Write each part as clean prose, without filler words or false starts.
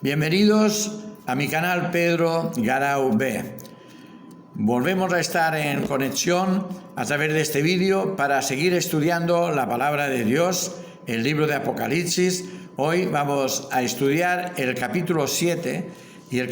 Bienvenidos a mi canal Pedro Garau B. Volvemos a estar en conexión a través de este vídeo para seguir estudiando la palabra de Dios, el libro de Apocalipsis. Hoy vamos a estudiar el capítulo 7 y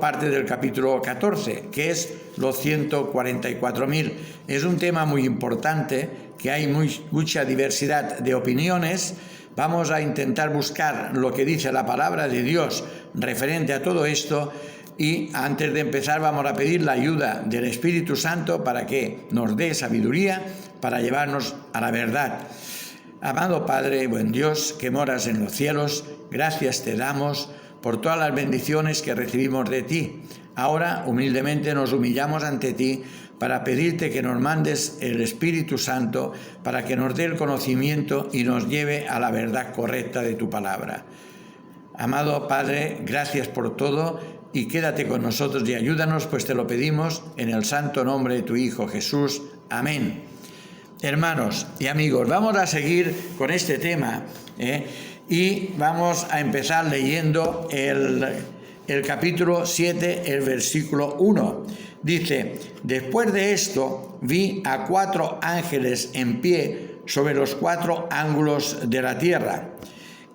parte del capítulo 14, que es los 144.000. Es un tema muy importante, que hay mucha diversidad de opiniones. Vamos a intentar buscar lo que dice la palabra de Dios referente a todo esto, y antes de empezar vamos a pedir la ayuda del Espíritu Santo para que nos dé sabiduría para llevarnos a la verdad. Amado Padre, buen Dios, que moras en los cielos, gracias te damos por todas las bendiciones que recibimos de ti. Ahora humildemente nos humillamos ante ti para pedirte que nos mandes el Espíritu Santo para que nos dé el conocimiento y nos lleve a la verdad correcta de tu palabra. Amado Padre, gracias por todo y quédate con nosotros y ayúdanos, pues te lo pedimos en el santo nombre de tu Hijo Jesús. Amén. Hermanos y amigos, vamos a seguir con este tema y vamos a empezar leyendo el capítulo 7, el versículo 1. Dice: después de esto vi a 4 ángeles en pie sobre los 4 ángulos de la tierra,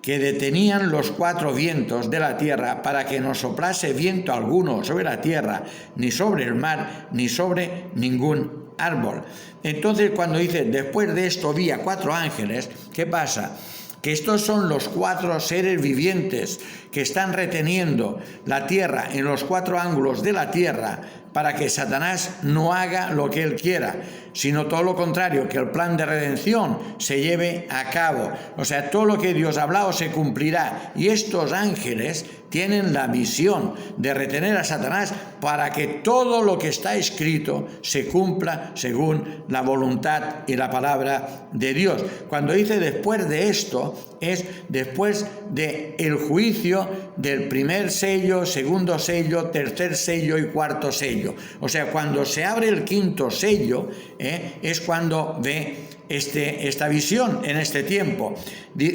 que detenían los 4 vientos de la tierra para que no soplase viento alguno sobre la tierra, ni sobre el mar, ni sobre ningún árbol. Entonces, cuando dice después de esto vi a 4 ángeles, ¿qué pasa? Que estos son los 4 seres vivientes que están reteniendo la tierra en los 4 ángulos de la tierra para que Satanás no haga lo que él quiera, sino todo lo contrario, que el plan de redención se lleve a cabo. O sea, todo lo que Dios ha hablado se cumplirá. Y estos ángeles tienen la misión de retener a Satanás para que todo lo que está escrito se cumpla según la voluntad y la palabra de Dios. Cuando dice después de esto, es después del juicio del primer sello, segundo sello, tercer sello y cuarto sello. O sea, cuando se abre el quinto sello, es cuando ve esta visión en este tiempo.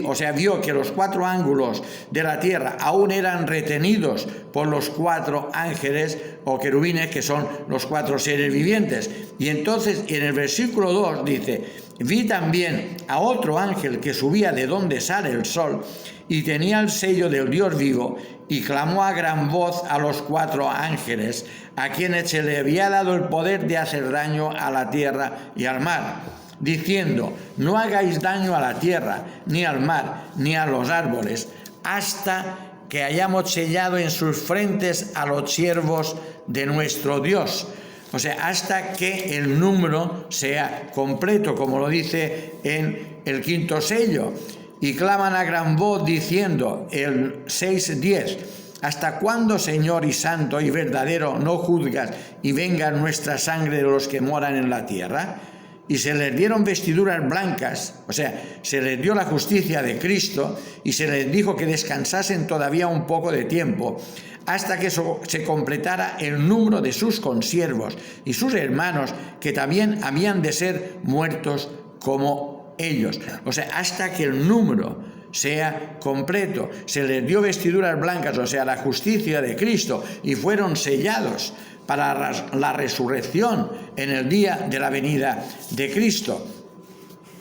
O sea, vio que los 4 ángulos de la tierra aún eran retenidos por los 4 ángeles o querubines, que son los 4 seres vivientes. Y entonces en el versículo 2 dice: vi también a otro ángel que subía de donde sale el sol y tenía el sello del Dios vivo, y clamó a gran voz a los 4 ángeles, a quienes se le había dado el poder de hacer daño a la tierra y al mar, diciendo: no hagáis daño a la tierra, ni al mar, ni a los árboles, hasta que hayamos sellado en sus frentes a los siervos de nuestro Dios. O sea, hasta que el número sea completo, como lo dice en el quinto sello. Y claman a gran voz diciendo, el 6:10, ¿hasta cuándo, Señor y santo y verdadero, no juzgas y venga nuestra sangre de los que moran en la tierra? Y se les dieron vestiduras blancas, o sea, se les dio la justicia de Cristo, y se les dijo que descansasen todavía un poco de tiempo, hasta que se completara el número de sus consiervos y sus hermanos, que también habían de ser muertos como ellos. O sea, hasta que el número sea completo. Se les dio vestiduras blancas, o sea, la justicia de Cristo, y fueron sellados para la resurrección en el día de la venida de Cristo.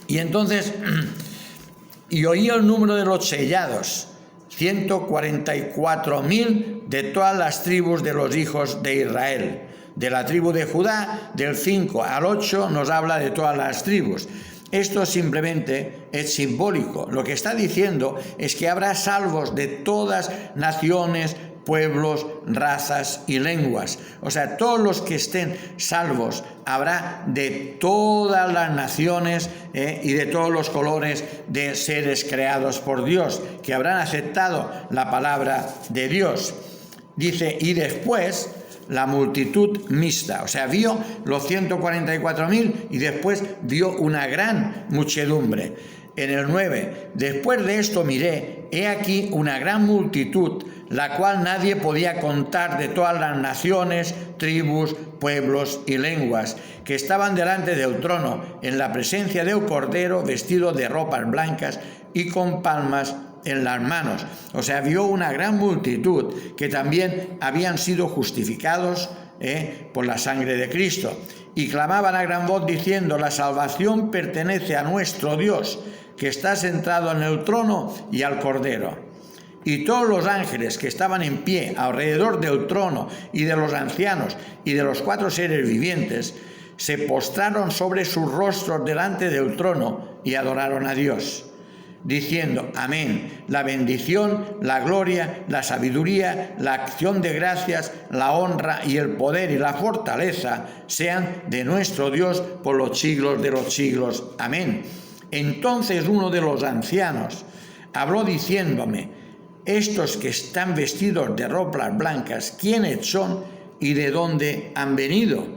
Y entonces, y oí el número de los sellados, 144.000 de todas las tribus de los hijos de Israel. De la tribu de Judá, del 5 al 8, nos habla de todas las tribus. Esto simplemente es simbólico. Lo que está diciendo es que habrá salvos de todas naciones, pueblos, razas y lenguas. O sea, todos los que estén salvos habrá de todas las naciones y de todos los colores de seres creados por Dios, que habrán aceptado la palabra de Dios. Dice, y después la multitud mixta, o sea, vio los 144.000 y después vio una gran muchedumbre. En el 9, después de esto miré, he aquí una gran multitud, la cual nadie podía contar, de todas las naciones, tribus, pueblos y lenguas, que estaban delante del trono, en la presencia del Cordero, vestidos de ropas blancas y con palmas en las manos. O sea, vio una gran multitud que también habían sido justificados por la sangre de Cristo. Y clamaban a gran voz diciendo: la salvación pertenece a nuestro Dios, que está sentado en el trono y al Cordero. Y todos los ángeles que estaban en pie alrededor del trono y de los ancianos y de los 4 seres vivientes se postraron sobre sus rostros delante del trono y adoraron a Dios, diciendo: amén, la bendición, la gloria, la sabiduría, la acción de gracias, la honra y el poder y la fortaleza sean de nuestro Dios por los siglos de los siglos. Amén. Entonces uno de los ancianos habló diciéndome: estos que están vestidos de ropas blancas, ¿quiénes son y de dónde han venido?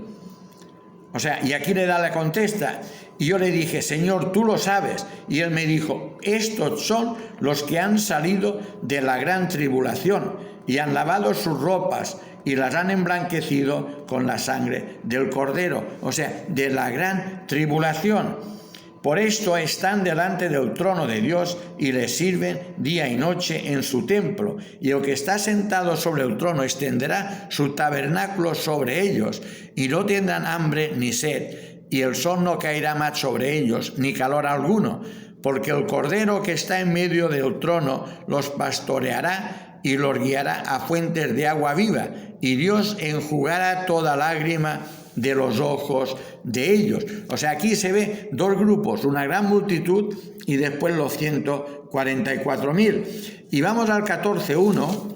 O sea, y aquí le da la contesta. Y yo le dije: Señor, tú lo sabes. Y él me dijo: estos son los que han salido de la gran tribulación y han lavado sus ropas y las han emblanquecido con la sangre del Cordero. O sea, de la gran tribulación. Por esto están delante del trono de Dios y le sirven día y noche en su templo. Y el que está sentado sobre el trono extenderá su tabernáculo sobre ellos, y no tendrán hambre ni sed, y el sol no caerá más sobre ellos, ni calor alguno, porque el Cordero que está en medio del trono los pastoreará y los guiará a fuentes de agua viva, y Dios enjugará toda lágrima de los ojos de ellos. O sea, aquí se ve 2 grupos, una gran multitud y después los 144.000. Y vamos al 14.1.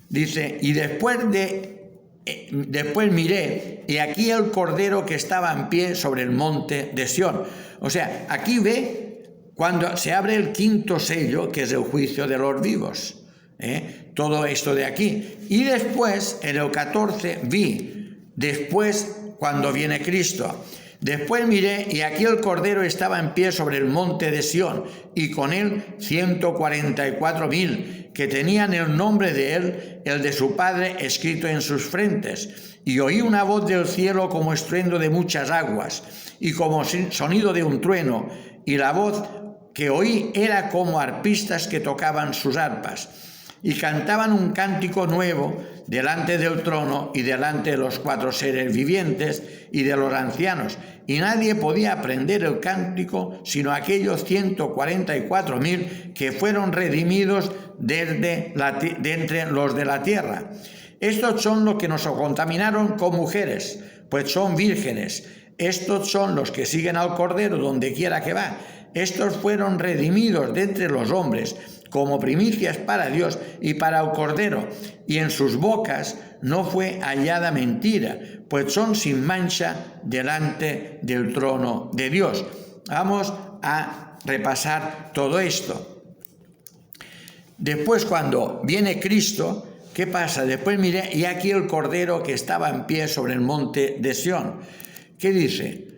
Dice: y después miré, y aquí el Cordero que estaba en pie sobre el monte de Sión. O sea, aquí ve cuando se abre el 5.º sello, que es el juicio de los vivos. Todo esto de aquí. Y después, en el 14, vi, después, cuando viene Cristo. Después miré, y aquí el Cordero estaba en pie sobre el monte de Sión, y con él 144.000, que tenían el nombre de él, el de su Padre, escrito en sus frentes. Y oí una voz del cielo como estruendo de muchas aguas, y como sonido de un trueno, y la voz que oí era como arpistas que tocaban sus arpas. Y cantaban un cántico nuevo delante del trono y delante de los 4 seres vivientes y de los ancianos. Y nadie podía aprender el cántico sino aquellos 144.000 que fueron redimidos de entre los de la tierra. Estos son los que nos contaminaron con mujeres, pues son vírgenes. Estos son los que siguen al Cordero donde quiera que va. Estos fueron redimidos de entre los hombres, como primicias para Dios y para el Cordero, y en sus bocas no fue hallada mentira, pues son sin mancha delante del trono de Dios. Vamos a repasar todo esto. Después, cuando viene Cristo, ¿qué pasa? Después miré, y aquí el Cordero que estaba en pie sobre el monte de Sión. ¿Qué dice?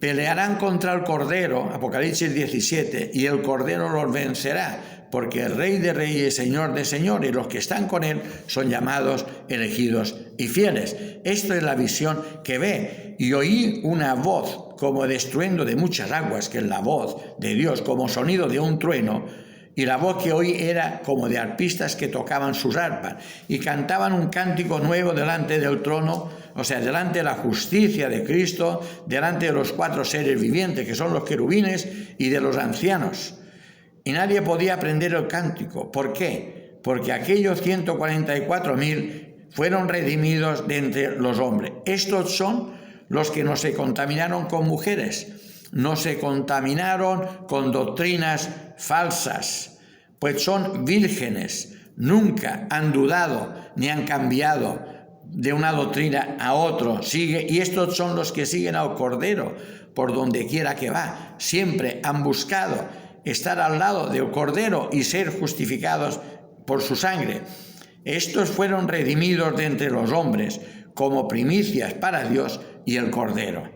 Pelearán contra el Cordero, Apocalipsis 17, y el Cordero los vencerá, porque el Rey de Reyes, Señor de Señores, y los que están con él son llamados, elegidos y fieles. Esto es la visión que ve. Y oí una voz como de estruendo de muchas aguas, que es la voz de Dios, como sonido de un trueno. Y la voz que oí era como de arpistas que tocaban sus arpas y cantaban un cántico nuevo delante del trono, o sea, delante de la justicia de Cristo, delante de los 4 seres vivientes, que son los querubines, y de los ancianos. Y nadie podía aprender el cántico. ¿Por qué? Porque aquellos 144.000 fueron redimidos de entre los hombres. Estos son los que no se contaminaron con mujeres, no se contaminaron con doctrinas falsas, pues son vírgenes, nunca han dudado ni han cambiado de una doctrina a otra. Y estos son los que siguen al Cordero por donde quiera que va. Siempre han buscado estar al lado del Cordero y ser justificados por su sangre. Estos fueron redimidos de entre los hombres como primicias para Dios y el Cordero.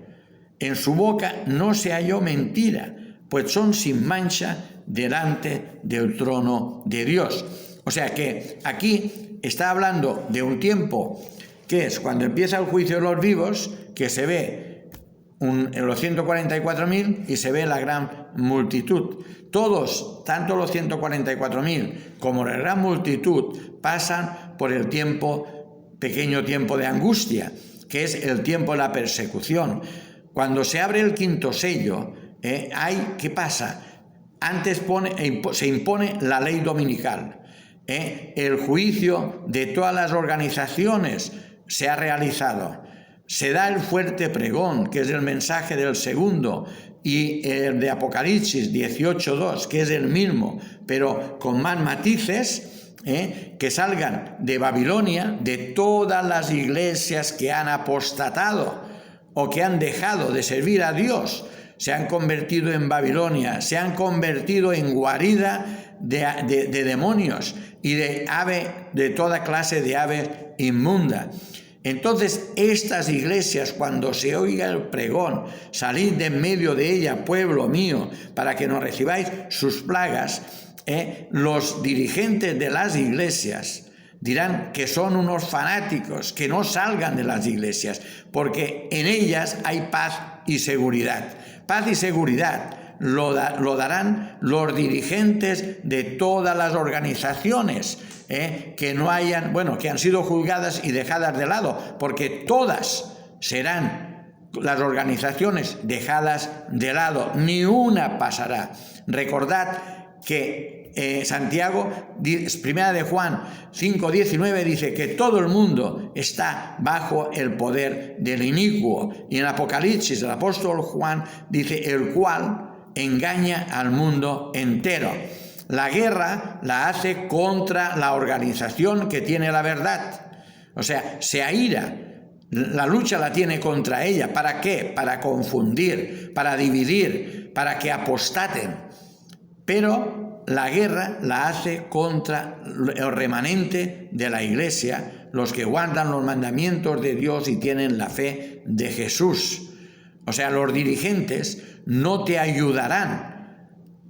En su boca no se halló mentira, pues son sin mancha delante del trono de Dios. O sea que aquí está hablando de un tiempo que es cuando empieza el juicio de los vivos, que se ve los 144.000 y se ve la gran multitud. Todos, tanto los 144.000 como la gran multitud, pasan por el pequeño tiempo de angustia, que es el tiempo de la persecución. Cuando se abre el quinto sello, ¿qué pasa? Antes se impone la ley dominical. El juicio de todas las organizaciones se ha realizado. Se da el fuerte pregón, que es el mensaje del segundo, y el de Apocalipsis 18.2, que es el mismo, pero con más matices, que salgan de Babilonia, de todas las iglesias que han apostatado o que han dejado de servir a Dios, se han convertido en Babilonia, se han convertido en guarida de demonios y de toda clase de ave inmunda. Entonces, estas iglesias, cuando se oiga el pregón, salid de en medio de ella, pueblo mío, para que no recibáis sus plagas, los dirigentes de las iglesias dirán que son unos fanáticos, que no salgan de las iglesias, porque en ellas hay paz y seguridad. Paz y seguridad lo darán los dirigentes de todas las organizaciones que han sido juzgadas y dejadas de lado, porque todas serán las organizaciones dejadas de lado, ni una pasará. Recordad que Santiago, primera de Juan 5:19, dice que todo el mundo está bajo el poder del inicuo, y en Apocalipsis el apóstol Juan dice el cual engaña al mundo entero. La guerra la hace contra la organización que tiene la verdad. O sea, se aira. La lucha la tiene contra ella. ¿Para qué? Para confundir, para dividir, para que apostaten. Pero la guerra la hace contra el remanente de la iglesia, los que guardan los mandamientos de Dios y tienen la fe de Jesús. O sea, los dirigentes no te ayudarán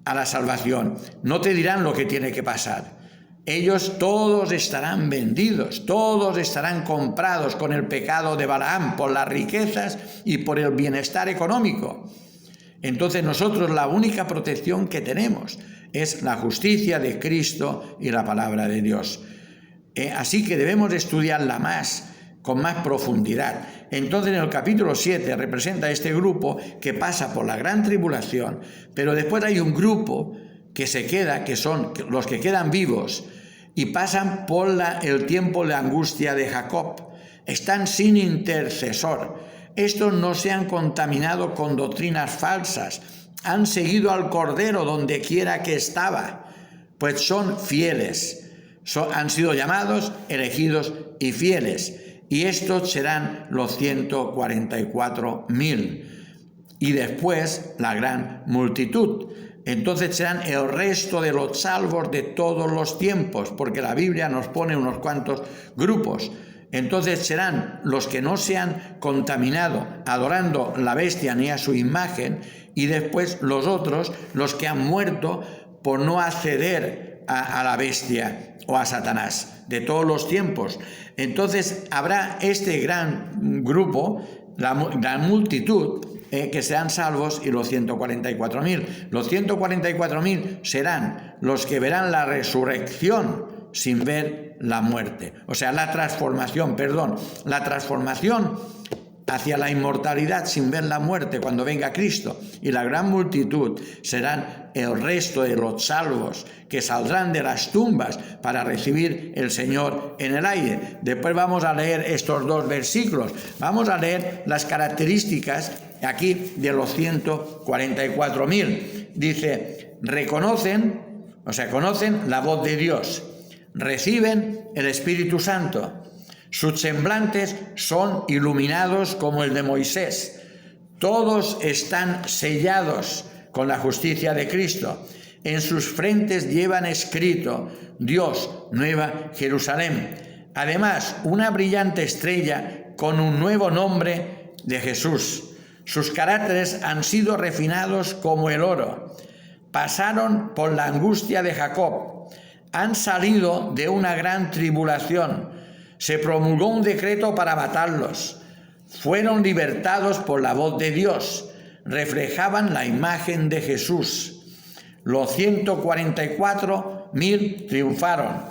a la salvación, no te dirán lo que tiene que pasar. Ellos todos estarán vendidos, todos estarán comprados con el pecado de Balaam, por las riquezas y por el bienestar económico. Entonces nosotros la única protección que tenemos es la justicia de Cristo y la palabra de Dios. Así que debemos estudiarla con más profundidad. Entonces en el capítulo 7 representa este grupo que pasa por la gran tribulación, pero después hay un grupo que se queda, que son los que quedan vivos y pasan por el tiempo de angustia de Jacob. Están sin intercesor. Estos no se han contaminado con doctrinas falsas, han seguido al Cordero donde quiera que estaba, pues son fieles, han sido llamados, elegidos y fieles. Y estos serán los 144.000. Y después la gran multitud. Entonces serán el resto de los salvos de todos los tiempos, porque la Biblia nos pone unos cuantos grupos. Entonces serán los que no se han contaminado adorando la bestia ni a su imagen, y después los otros, los que han muerto por no acceder a la bestia o a Satanás, de todos los tiempos. Entonces habrá este gran grupo, la multitud, que sean salvos, y los 144.000. Los 144.000 serán los que verán la resurrección sin ver la muerte. O sea, la transformación hacia la inmortalidad sin ver la muerte cuando venga Cristo. Y la gran multitud serán el resto de los salvos que saldrán de las tumbas para recibir el Señor en el aire. Después vamos a leer estos dos versículos. Vamos a leer las características aquí de los 144.000. Dice, conocen la voz de Dios, reciben el Espíritu Santo. Sus semblantes son iluminados como el de Moisés. Todos están sellados con la justicia de Cristo. En sus frentes llevan escrito: Dios, Nueva Jerusalén. Además, una brillante estrella con un nuevo nombre de Jesús. Sus caracteres han sido refinados como el oro. Pasaron por la angustia de Jacob. Han salido de una gran tribulación. Se promulgó un decreto para matarlos. fueron libertados por la voz de Dios, reflejaban la imagen de Jesús. Los 144.000 triunfaron,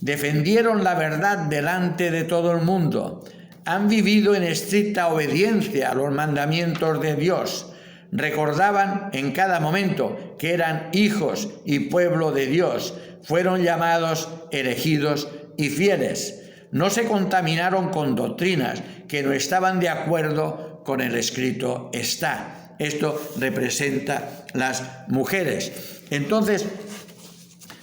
defendieron la verdad delante de todo el mundo, han vivido en estricta obediencia a los mandamientos de Dios, recordaban en cada momento que eran hijos y pueblo de Dios, fueron llamados elegidos y fieles. No se contaminaron con doctrinas que no estaban de acuerdo con el escrito está. Esto representa las mujeres. Entonces,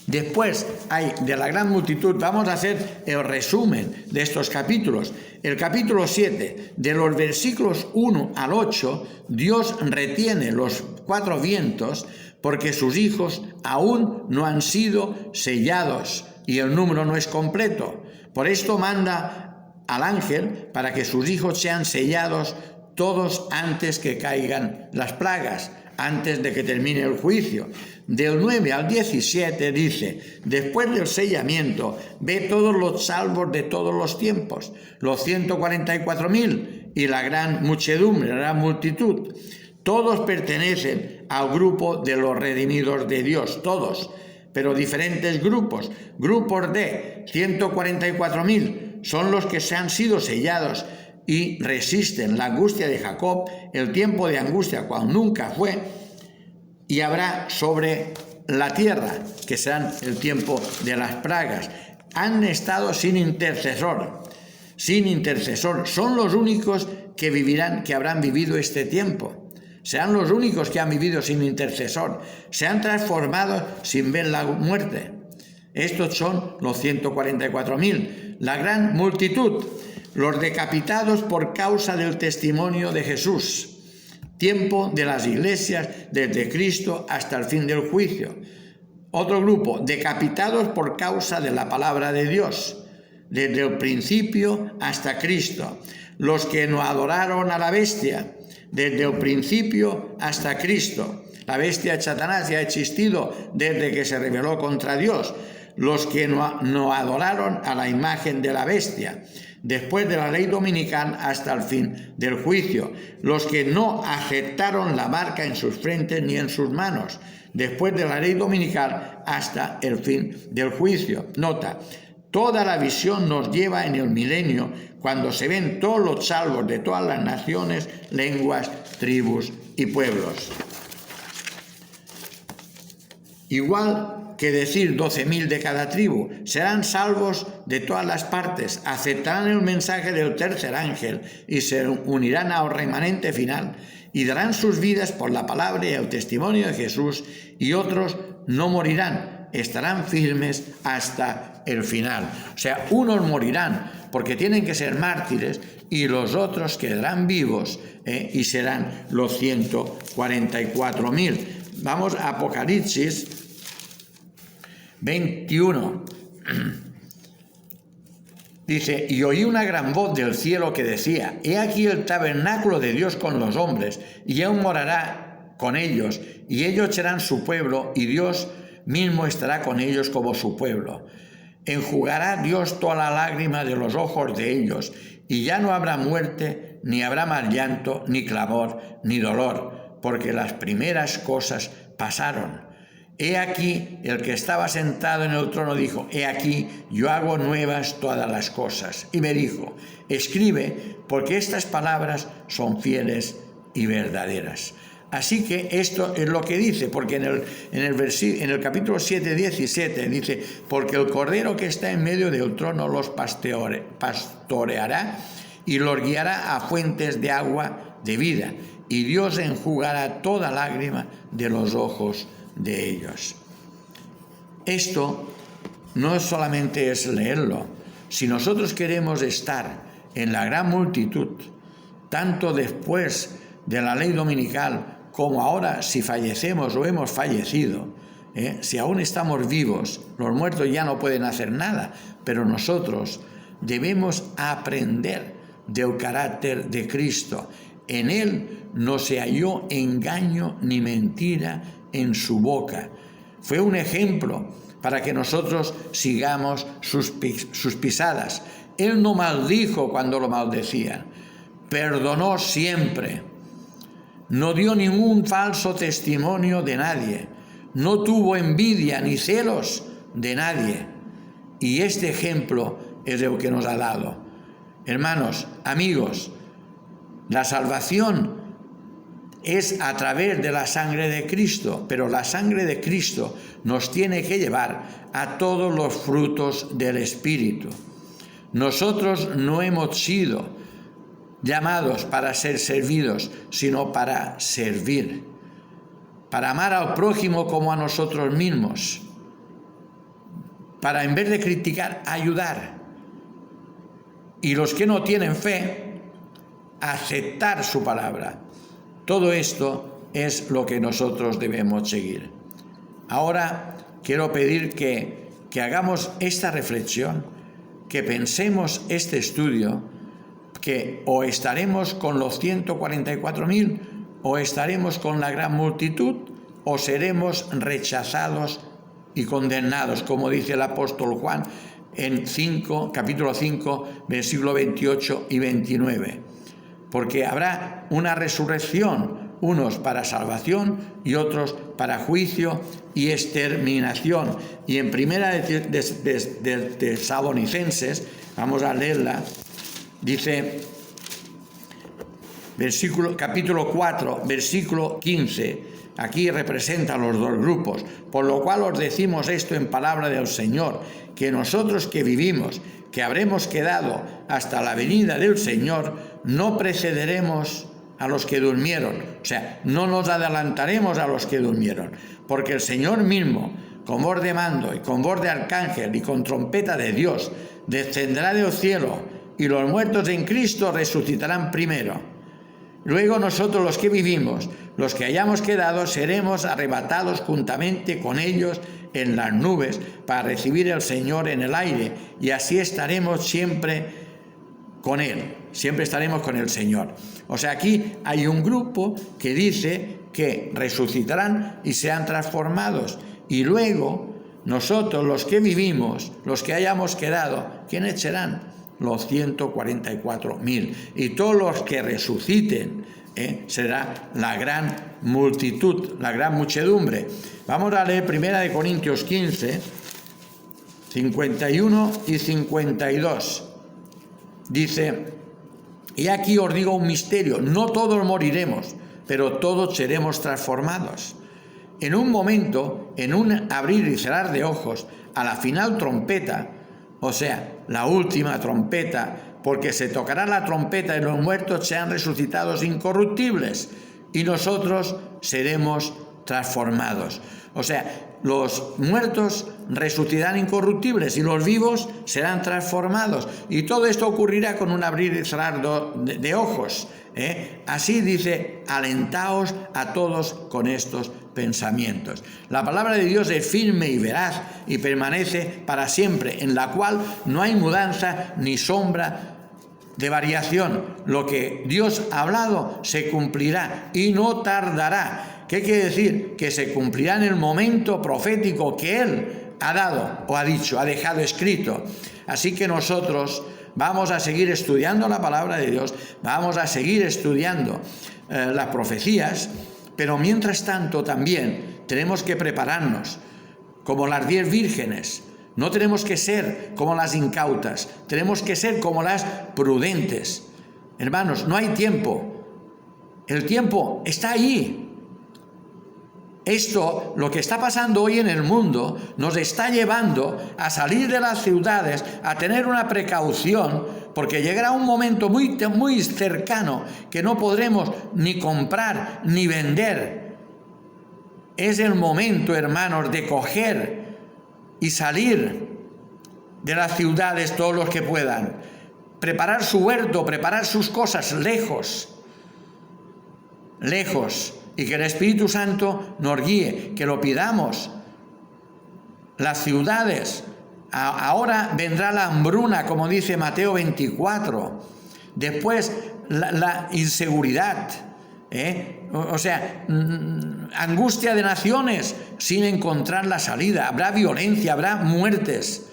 después hay de la gran multitud, vamos a hacer el resumen de estos capítulos. El capítulo 7, de los versículos 1 al 8, Dios retiene los 4 vientos porque sus hijos aún no han sido sellados y el número no es completo. Por esto manda al ángel para que sus hijos sean sellados todos antes que caigan las plagas, antes de que termine el juicio. Del 9 al 17 dice: después del sellamiento, ve todos los salvos de todos los tiempos, los 144.000 y la gran muchedumbre, la gran multitud. Todos pertenecen al grupo de los redimidos de Dios, todos, pero diferentes grupos. Grupos de 144.000 son los que se han sido sellados y resisten la angustia de Jacob, el tiempo de angustia cual nunca fue, y habrá sobre la tierra, que serán el tiempo de las plagas. Han estado sin intercesor, son los únicos que vivirán, que habrán vivido este tiempo. Serán los únicos que han vivido sin intercesor, se han transformado sin ver la muerte. Estos son los 144.000, la gran multitud, los decapitados por causa del testimonio de Jesús. Tiempo de las iglesias desde Cristo hasta el fin del juicio. Otro grupo, decapitados por causa de la palabra de Dios, desde el principio hasta Cristo. Los que no adoraron a la bestia, desde el principio hasta Cristo. La bestia de Satanás ya ha existido desde que se rebeló contra Dios. Los que no adoraron a la imagen de la bestia, después de la ley dominical hasta el fin del juicio. Los que no aceptaron la marca en sus frentes ni en sus manos, después de la ley dominical hasta el fin del juicio. Nota: toda la visión nos lleva en el milenio, cuando se ven todos los salvos de todas las naciones, lenguas, tribus y pueblos. Igual que decir 12.000 de cada tribu, serán salvos de todas las partes, aceptarán el mensaje del tercer ángel y se unirán al remanente final y darán sus vidas por la palabra y el testimonio de Jesús, y otros no morirán, estarán firmes hasta el final. O sea, unos morirán porque tienen que ser mártires y los otros quedarán vivos y serán los 144.000. Vamos a Apocalipsis 21. Dice: y oí una gran voz del cielo que decía: he aquí el tabernáculo de Dios con los hombres, y Él morará con ellos, y ellos serán su pueblo, y Dios mismo estará con ellos como su pueblo. Enjugará Dios toda la lágrima de los ojos de ellos, y ya no habrá muerte, ni habrá más llanto, ni clamor, ni dolor, porque las primeras cosas pasaron. He aquí, el que estaba sentado en el trono dijo: he aquí, yo hago nuevas todas las cosas. Y me dijo: escribe, porque estas palabras son fieles y verdaderas. Así que esto es lo que dice, porque en el capítulo 7, 17 dice: porque el Cordero que está en medio del trono los pastoreará y los guiará a fuentes de agua de vida, y Dios enjugará toda lágrima de los ojos de ellos. Esto no solamente es leerlo. Si nosotros queremos estar en la gran multitud, tanto después de la ley dominical como ahora, si fallecemos o hemos fallecido, si aún estamos vivos, los muertos ya no pueden hacer nada, pero nosotros debemos aprender del carácter de Cristo. En Él no se halló engaño ni mentira en su boca. Fue un ejemplo para que nosotros sigamos sus pisadas. Él no maldijo cuando lo maldecían. perdonó siempre, no dio ningún falso testimonio de nadie, no tuvo envidia ni celos de nadie. Y este ejemplo es lo que nos ha dado. Hermanos, amigos, la salvación es a través de la sangre de Cristo, pero la sangre de Cristo nos tiene que llevar a todos los frutos del Espíritu. Nosotros no hemos sido llamados para ser servidos, sino para servir, para amar al prójimo como a nosotros mismos, para en vez de criticar, ayudar. Y los que no tienen fe, aceptar su palabra. Todo esto es lo que nosotros debemos seguir. Ahora quiero pedir que hagamos esta reflexión, que pensemos este estudio, que o estaremos con los 144.000 o estaremos con la gran multitud o seremos rechazados y condenados, como dice el apóstol Juan en capítulo 5, versículo 28 y 29. Porque habrá una resurrección, unos para salvación y otros para juicio y exterminación. Y en primera de Tesalonicenses, vamos a leerla, dice, capítulo 4, versículo 15, aquí representan los dos grupos, por lo cual os decimos esto en palabra del Señor, que nosotros que vivimos, que habremos quedado hasta la venida del Señor, no precederemos a los que durmieron, o sea, no nos adelantaremos a los que durmieron, porque el Señor mismo, con voz de mando y con voz de arcángel y con trompeta de Dios, descenderá del cielo, y los muertos en Cristo resucitarán primero. Luego nosotros los que vivimos, los que hayamos quedado, seremos arrebatados juntamente con ellos en las nubes para recibir al Señor en el aire, y así estaremos siempre con Él, siempre estaremos con el Señor. O sea, aquí hay un grupo que dice que resucitarán y sean transformados, y luego nosotros los que vivimos, los que hayamos quedado, ¿quiénes serán? Los 144.000, y todos los que resuciten, será la gran multitud, la gran muchedumbre. Vamos a leer 1 Corintios 15, 51 y 52. Dice, y aquí os digo un misterio, no todos moriremos, pero todos seremos transformados. En un momento, en un abrir y cerrar de ojos, a la final trompeta, o sea, la última trompeta, porque se tocará la trompeta y los muertos sean resucitados incorruptibles y nosotros seremos transformados. O sea, los muertos resucitarán incorruptibles y los vivos serán transformados. Y todo esto ocurrirá con un abrir y cerrar de ojos. Así dice, alentaos a todos con estos pensamientos. La palabra de Dios es firme y veraz y permanece para siempre, en la cual no hay mudanza ni sombra de variación. Lo que Dios ha hablado se cumplirá y no tardará. ¿Qué quiere decir? Que se cumplirá en el momento profético que Él ha dado o ha dicho, ha dejado escrito. Así que nosotros vamos a seguir estudiando la palabra de Dios, vamos a seguir estudiando las profecías, pero mientras tanto también tenemos que prepararnos como las 10 vírgenes. No tenemos que ser como las incautas, tenemos que ser como las prudentes. Hermanos, no hay tiempo. El tiempo está allí. Esto, lo que está pasando hoy en el mundo, nos está llevando a salir de las ciudades, a tener una precaución, porque llegará un momento muy, muy cercano que no podremos ni comprar ni vender. Es el momento, hermanos, de coger y salir de las ciudades todos los que puedan. Preparar su huerto, preparar sus cosas lejos. Y que el Espíritu Santo nos guíe, que lo pidamos. Las ciudades, ahora vendrá la hambruna, como dice Mateo 24. Después la inseguridad, o sea, angustia de naciones sin encontrar la salida. Habrá violencia, habrá muertes.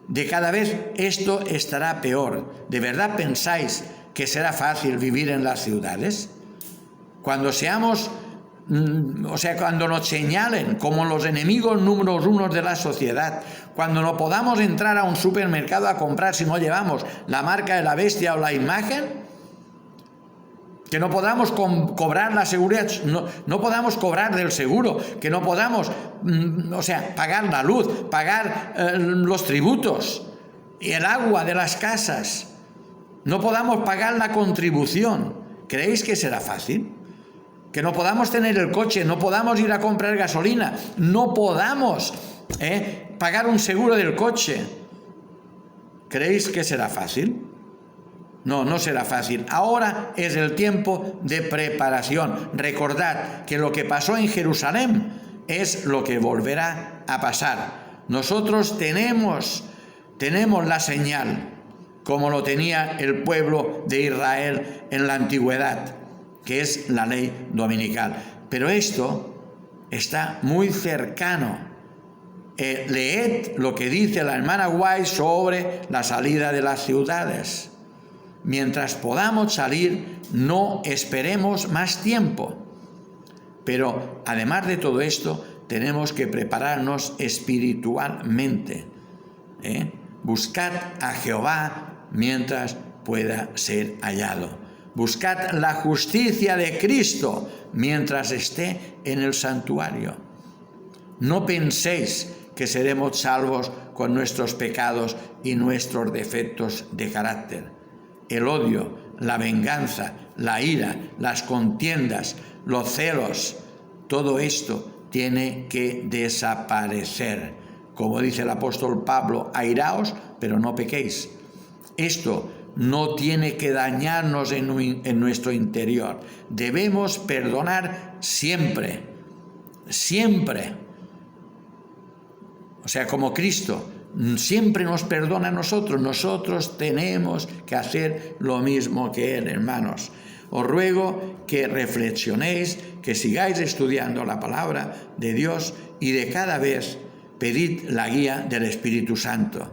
De cada vez esto estará peor. ¿De verdad pensáis que será fácil vivir en las ciudades? Cuando seamos, cuando nos señalen como los enemigos número uno de la sociedad, cuando no podamos entrar a un supermercado a comprar si no llevamos la marca de la bestia o la imagen, que no podamos cobrar la seguridad, no podamos cobrar del seguro, que no podamos, pagar la luz, pagar los tributos y el agua de las casas, no podamos pagar la contribución. ¿Creéis que será fácil? Que no podamos tener el coche, no podamos ir a comprar gasolina, no podamos pagar un seguro del coche. ¿Creéis que será fácil? No, no será fácil. Ahora es el tiempo de preparación. Recordad que lo que pasó en Jerusalén es lo que volverá a pasar. Nosotros tenemos la señal, como lo tenía el pueblo de Israel en la antigüedad, que es la ley dominical. Pero esto está muy cercano. Leed lo que dice la hermana White sobre la salida de las ciudades. Mientras podamos salir, no esperemos más tiempo. Pero además de todo esto, tenemos que prepararnos espiritualmente. Buscad a Jehová mientras pueda ser hallado. Buscad la justicia de Cristo mientras esté en el santuario. No penséis que seremos salvos con nuestros pecados y nuestros defectos de carácter. El odio, la venganza, la ira, las contiendas, los celos, todo esto tiene que desaparecer. Como dice el apóstol Pablo, airaos, pero no pequéis. Esto no tiene que dañarnos en nuestro interior. Debemos perdonar siempre, siempre. Como Cristo siempre nos perdona a nosotros. Nosotros tenemos que hacer lo mismo que Él, hermanos. Os ruego que reflexionéis, que sigáis estudiando la palabra de Dios y de cada vez pedid la guía del Espíritu Santo.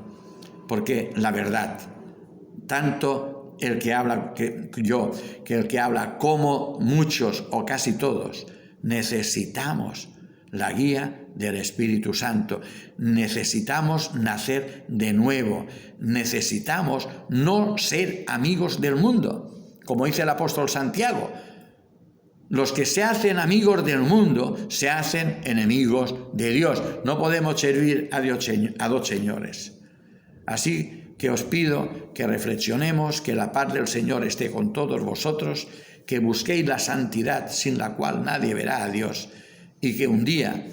Porque la verdad, tanto el que habla que el que habla como muchos o casi todos, necesitamos la guía del Espíritu Santo. Necesitamos nacer de nuevo. Necesitamos no ser amigos del mundo. Como dice el apóstol Santiago, los que se hacen amigos del mundo se hacen enemigos de Dios. No podemos servir a dos señores. Así que os pido que reflexionemos, que la paz del Señor esté con todos vosotros, que busquéis la santidad sin la cual nadie verá a Dios, y que un día,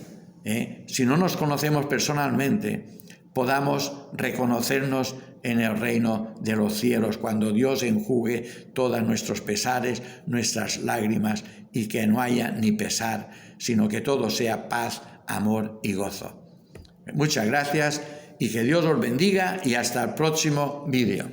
si no nos conocemos personalmente, podamos reconocernos en el reino de los cielos, cuando Dios enjugue todos nuestros pesares, nuestras lágrimas, y que no haya ni pesar, sino que todo sea paz, amor y gozo. Muchas gracias y que Dios os bendiga, y hasta el próximo vídeo.